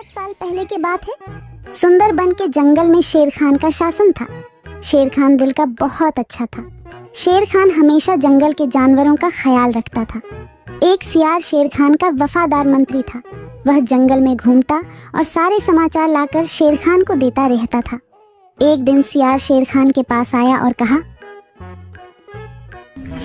साल पहले की बात है। सुंदरबन के जंगल में शेर खान का शासन था। शेर खान दिल का बहुत अच्छा था। शेर खान हमेशा जंगल के जानवरों का ख्याल रखता था। एक सियार शेर खान का वफादार मंत्री था। वह जंगल में घूमता और सारे समाचार लाकर शेर खान को देता रहता था। एक दिन सियार शेर खान के पास आया और कहा,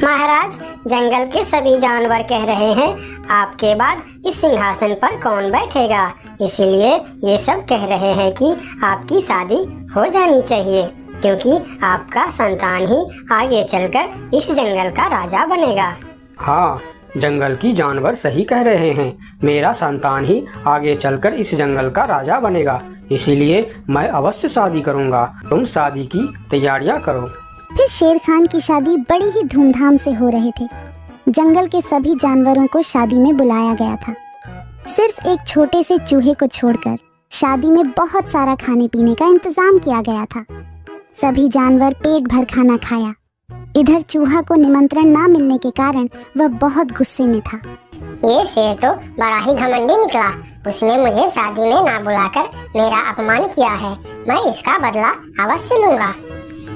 महाराज, जंगल के सभी जानवर कह रहे हैं आपके बाद इस सिंहासन पर कौन बैठेगा, इसीलिए ये सब कह रहे हैं कि आपकी शादी हो जानी चाहिए, क्योंकि आपका संतान ही आगे चलकर इस जंगल का राजा बनेगा। हाँ, जंगल की जानवर सही कह रहे हैं। मेरा संतान ही आगे चलकर इस जंगल का राजा बनेगा, इसीलिए मैं अवश्य शादी करूँगा। तुम शादी की तैयारियाँ करो। फिर शेर खान की शादी बड़ी ही धूमधाम से हो रहे थे। जंगल के सभी जानवरों को शादी में बुलाया गया था। सिर्फ एक छोटे से चूहे को छोड़कर शादी में बहुत सारा खाने पीने का इंतजाम किया गया था। सभी जानवर पेट भर खाना खाया। इधर चूहा को निमंत्रण ना मिलने के कारण वह बहुत गुस्से में था। ये शेर तो बड़ा ही घमंडी निकला। उसने मुझे शादी में ना बुलाकर मेरा अपमान किया है। मैं इसका बदला अवश्य लूंगा।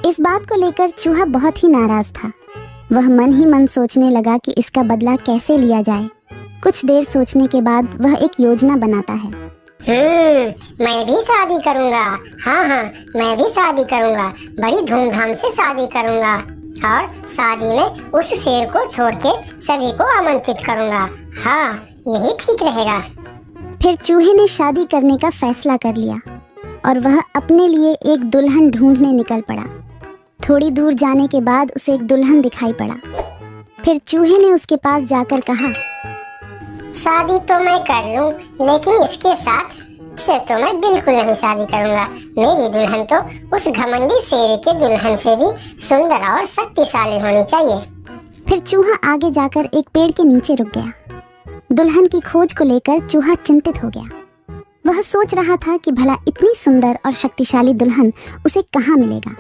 इस बात को लेकर चूहा बहुत ही नाराज था। वह मन ही मन सोचने लगा कि इसका बदला कैसे लिया जाए। कुछ देर सोचने के बाद वह एक योजना बनाता है। मैं भी शादी करूंगा। हाँ, मैं भी शादी करूंगा। बड़ी धूमधाम से शादी करूंगा और शादी में उस शेर को छोड़ के सभी को आमंत्रित करूंगा। हाँ, यही ठीक रहेगा। फिर चूहे ने शादी करने का फैसला कर लिया और वह अपने लिए एक दुल्हन ढूंढने निकल पड़ा। थोड़ी दूर जाने के बाद उसे एक दुल्हन दिखाई पड़ा। फिर चूहे ने उसके पास जाकर कहा, शादी तो मैं कर लूं, लेकिन इसके साथ से तो मैं बिल्कुल नहीं शादी करूंगा। मेरी दुल्हन तो उस घमंडी शेर के दुल्हन से भी सुंदर और शक्तिशाली होनी चाहिए। फिर चूहा आगे जाकर एक पेड़ के नीचे रुक गया। दुल्हन की खोज को लेकर चूहा चिंतित हो गया। वह सोच रहा था कि भला इतनी सुंदर और शक्तिशाली दुल्हन उसे कहाँ मिलेगा।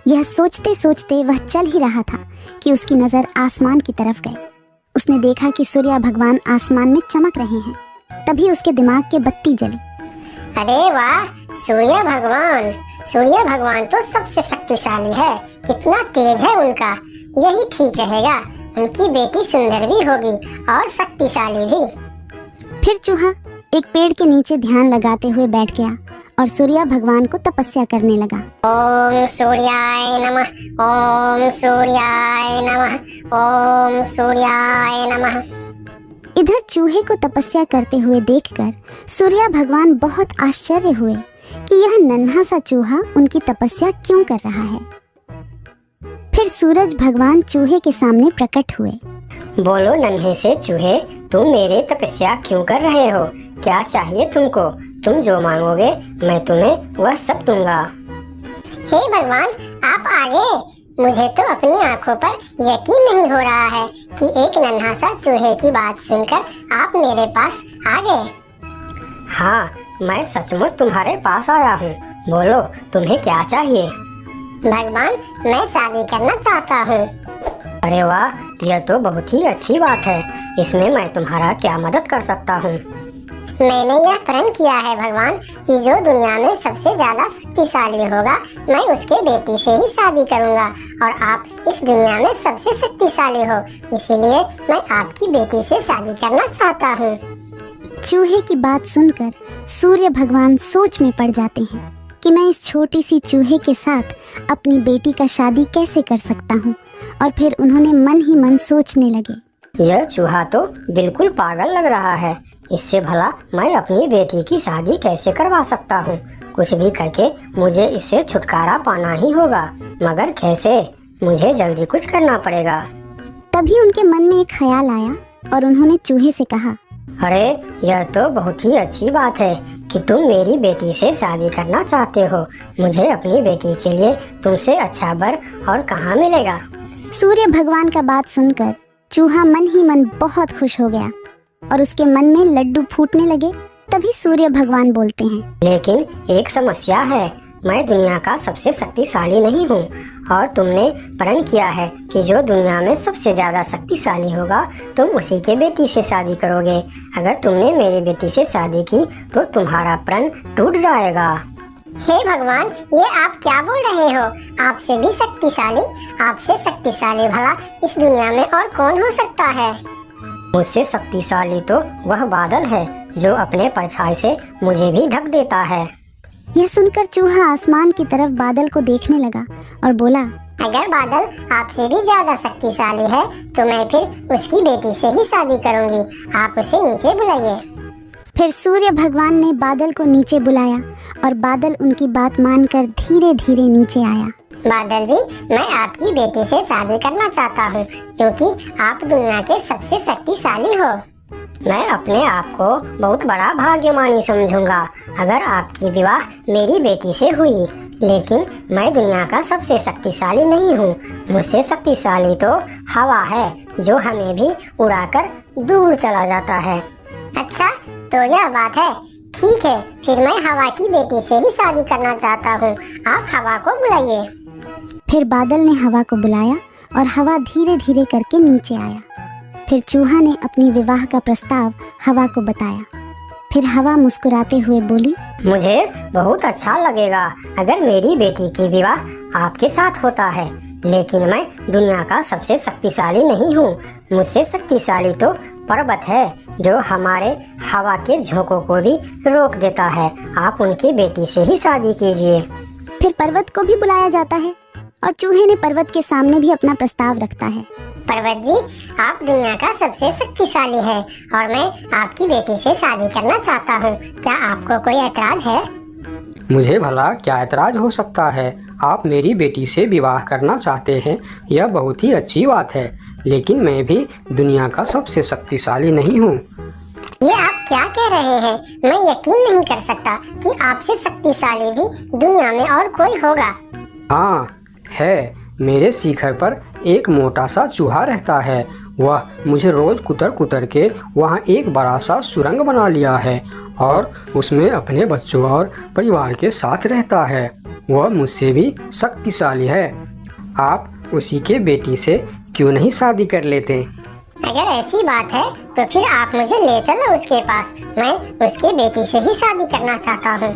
यह सोचते सोचते वह चल ही रहा था कि उसकी नजर आसमान की तरफ गई। उसने देखा कि सूर्य भगवान आसमान में चमक रहे हैं। तभी उसके दिमाग के बत्ती जली। अरे वाह, सूर्य भगवान! सूर्य भगवान तो सबसे शक्तिशाली है। कितना तेज है उनका। यही ठीक रहेगा। उनकी बेटी सुंदर भी होगी और शक्तिशाली भी। फिर चूहा एक पेड़ के नीचे ध्यान लगाते हुए बैठ गया और सूर्य भगवान को तपस्या करने लगा। ओम सूर्याय नमः, ओम सूर्याय नमः, ओम सूर्याय नमः। इधर चूहे को तपस्या करते हुए देखकर सूर्य भगवान बहुत आश्चर्य हुए कि यह नन्हा सा चूहा उनकी तपस्या क्यों कर रहा है। फिर सूरज भगवान चूहे के सामने प्रकट हुए। बोलो नन्हे से चूहे, तुम मेरे तपस्या क्यों कर रहे हो? क्या चाहिए तुमको? तुम जो मांगोगे मैं तुम्हें वह सब दूंगा। हे भगवान, आप आगे। मुझे तो अपनी आंखों पर यकीन नहीं हो रहा है कि एक नन्हा सा चूहे की बात सुनकर आप मेरे पास आ गए। हाँ, मैं सचमुच तुम्हारे पास आया हूँ। बोलो, तुम्हें क्या चाहिए? भगवान, मैं शादी करना चाहता हूँ। अरे वाह, यह तो बहुत ही अच्छी बात है। इसमें मैं तुम्हारा क्या मदद कर सकता हूँ? मैंने यह प्रण किया है भगवान कि जो दुनिया में सबसे ज्यादा शक्तिशाली होगा मैं उसके बेटी से ही शादी करूंगा, और आप इस दुनिया में सबसे शक्तिशाली हो, इसीलिए मैं आपकी बेटी से शादी करना चाहता हूँ। चूहे की बात सुनकर सूर्य भगवान सोच में पड़ जाते हैं कि मैं इस छोटी सी चूहे के साथ अपनी बेटी का शादी कैसे कर सकता हूँ। और फिर उन्होंने मन ही मन सोचने लगे, यह चूहा तो बिल्कुल पागल लग रहा है। इससे भला मैं अपनी बेटी की शादी कैसे करवा सकता हूँ? कुछ भी करके मुझे इससे छुटकारा पाना ही होगा, मगर कैसे? मुझे जल्दी कुछ करना पड़ेगा। तभी उनके मन में एक ख्याल आया और उन्होंने चूहे से कहा, अरे यह तो बहुत ही अच्छी बात है कि तुम मेरी बेटी से शादी करना चाहते हो। मुझे अपनी बेटी के लिए तुमसे अच्छा वर और कहाँ मिलेगा? सूर्य भगवान का बात सुनकर चूहा मन ही मन बहुत खुश हो गया और उसके मन में लड्डू फूटने लगे। तभी सूर्य भगवान बोलते हैं, लेकिन एक समस्या है। मैं दुनिया का सबसे शक्तिशाली नहीं हूँ और तुमने प्रण किया है कि जो दुनिया में सबसे ज़्यादा शक्तिशाली होगा तुम उसी के बेटी से शादी करोगे। अगर तुमने मेरी बेटी से शादी की तो तुम्हारा प्रण टूट जाएगा। हे भगवान, ये आप क्या बोल रहे हो? आपसे भी शक्तिशाली? आपसे शक्तिशाली भला इस दुनिया में और कौन हो सकता है? मुझसे शक्तिशाली तो वह बादल है जो अपने परछाई से मुझे भी ढक देता है। यह सुनकर चूहा आसमान की तरफ बादल को देखने लगा और बोला, अगर बादल आपसे भी ज्यादा शक्तिशाली है तो मैं फिर उसकी बेटी से ही शादी करूंगी। आप उसे नीचे बुलाइए। फिर सूर्य भगवान ने बादल को नीचे बुलाया और बादल उनकी बात मानकर धीरे धीरे नीचे आया। बादल जी, मैं आपकी बेटी से शादी करना चाहता हूँ क्योंकि आप दुनिया के सबसे शक्तिशाली हो। मैं अपने आप को बहुत बड़ा भाग्यमानी समझूंगा अगर आपकी विवाह मेरी बेटी से हुई, लेकिन मैं दुनिया का सबसे शक्तिशाली नहीं हूँ। मुझसे शक्तिशाली तो हवा है जो हमें भी उड़ाकर दूर चला जाता है। अच्छा, तो यह बात है। ठीक है, फिर मैं हवा की बेटी से ही शादी करना चाहता हूँ। आप हवा को बुलाइए। फिर बादल ने हवा को बुलाया और हवा धीरे धीरे करके नीचे आया। फिर चूहा ने अपनी विवाह का प्रस्ताव हवा को बताया। फिर हवा मुस्कुराते हुए बोली, मुझे बहुत अच्छा लगेगा अगर मेरी बेटी की विवाह आपके साथ होता है, लेकिन मैं दुनिया का सबसे शक्तिशाली नहीं हूँ। मुझसे शक्तिशाली तो पर्वत है जो हमारे हवा के झोंकों को भी रोक देता है। आप उनकी बेटी से ही शादी कीजिए। फिर पर्वत को भी बुलाया जाता है और चूहे ने पर्वत के सामने भी अपना प्रस्ताव रखता है। पर्वत जी, आप दुनिया का सबसे शक्तिशाली है और मैं आपकी बेटी से शादी करना चाहता हूँ। क्या आपको कोई ऐतराज है? मुझे भला क्या ऐतराज हो सकता है? आप मेरी बेटी से विवाह करना चाहते हैं, यह बहुत ही अच्छी बात है, लेकिन मैं भी दुनिया का सबसे शक्तिशाली नहीं हूँ। ये आप क्या कह रहे हैं? मैं यकीन नहीं कर सकता कि आपसे शक्तिशाली भी दुनिया में और कोई होगा। हाँ है, मेरे शिखर पर एक मोटा सा चूहा रहता है। वह मुझे रोज कुतर कुतर के वहाँ एक बड़ा सा सुरंग बना लिया है और उसमें अपने बच्चों और परिवार के साथ रहता है। वह मुझसे भी शक्तिशाली है। आप उसी के बेटी से क्यों नहीं शादी कर लेते? अगर ऐसी बात है तो फिर आप मुझे ले चलो उसके पास। मैं उसकी बेटी से ही शादी करना चाहता हूँ।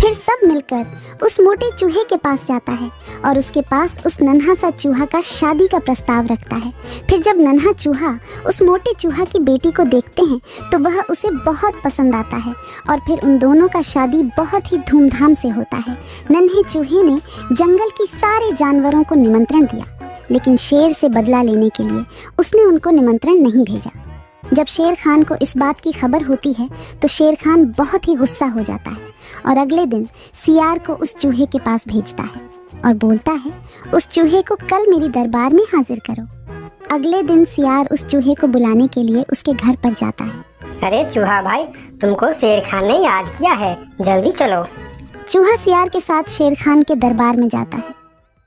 फिर सब मिलकर उस मोटे चूहे के पास जाता है और उसके पास उस नन्हा सा चूहा का शादी का प्रस्ताव रखता है। फिर जब नन्हा चूहा उस मोटे चूहा की बेटी को देखते हैं तो वह उसे बहुत पसंद आता है और फिर उन दोनों का शादी बहुत ही धूमधाम से होता है। नन्हे चूहे ने जंगल के सारे जानवरों को निमंत्रण दिया, लेकिन शेर से बदला लेने के लिए उसने उनको निमंत्रण नहीं भेजा। जब शेर खान को इस बात की खबर होती है तो शेर खान बहुत ही गुस्सा हो जाता है और अगले दिन सियार को उस चूहे के पास भेजता है और बोलता है, उस चूहे को कल मेरी दरबार में हाजिर करो। अगले दिन सियार उस चूहे को बुलाने के लिए उसके घर पर जाता है। अरे चूहा भाई, तुमको शेर खान ने याद किया है, जल्दी चलो। चूहा सियार के साथ शेर खान के दरबार में जाता है।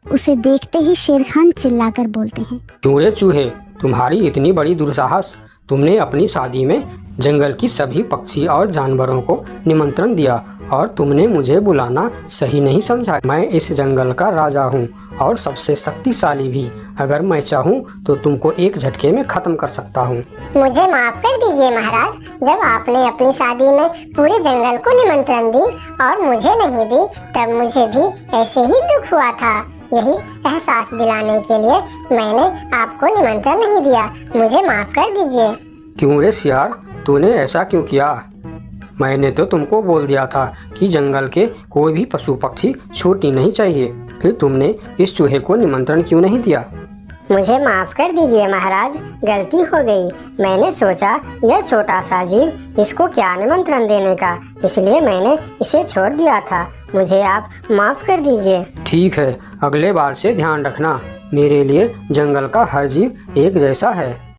उसे देखते ही शेर खान चिल्लाकर बोलते हैं, चूहे चूहे, तुम्हारी इतनी बड़ी दुस्साहस! तुमने अपनी शादी में जंगल की सभी पक्षी और जानवरों को निमंत्रण दिया और तुमने मुझे बुलाना सही नहीं समझा। मैं इस जंगल का राजा हूँ और सबसे शक्तिशाली भी। अगर मैं चाहूँ तो तुमको एक झटके में खत्म कर सकता हूँ। मुझे माफ कर दीजिए महाराज, जब आपने अपनी शादी में पूरे जंगल को निमंत्रण दी और मुझे नहीं दी तब मुझे भी ऐसे ही दुख हुआ था। यही एहसास दिलाने के लिए मैंने आपको निमंत्रण नहीं दिया। मुझे माफ कर दीजिए। क्यों रे सियार, तूने ऐसा क्यों किया? मैंने तो तुमको बोल दिया था कि जंगल के कोई भी पशु पक्षी छूटनी नहीं चाहिए। फिर तुमने इस चूहे को निमंत्रण क्यों नहीं दिया? मुझे माफ कर दीजिए महाराज, गलती हो गई। मैंने सोचा यह छोटा सा जीव, इसको क्या निमंत्रण देने का, इसलिए मैंने इसे छोड़ दिया था। मुझे आप माफ कर दीजिए। ठीक है, अगले बार से ध्यान रखना। मेरे लिए जंगल का हर जीव एक जैसा है।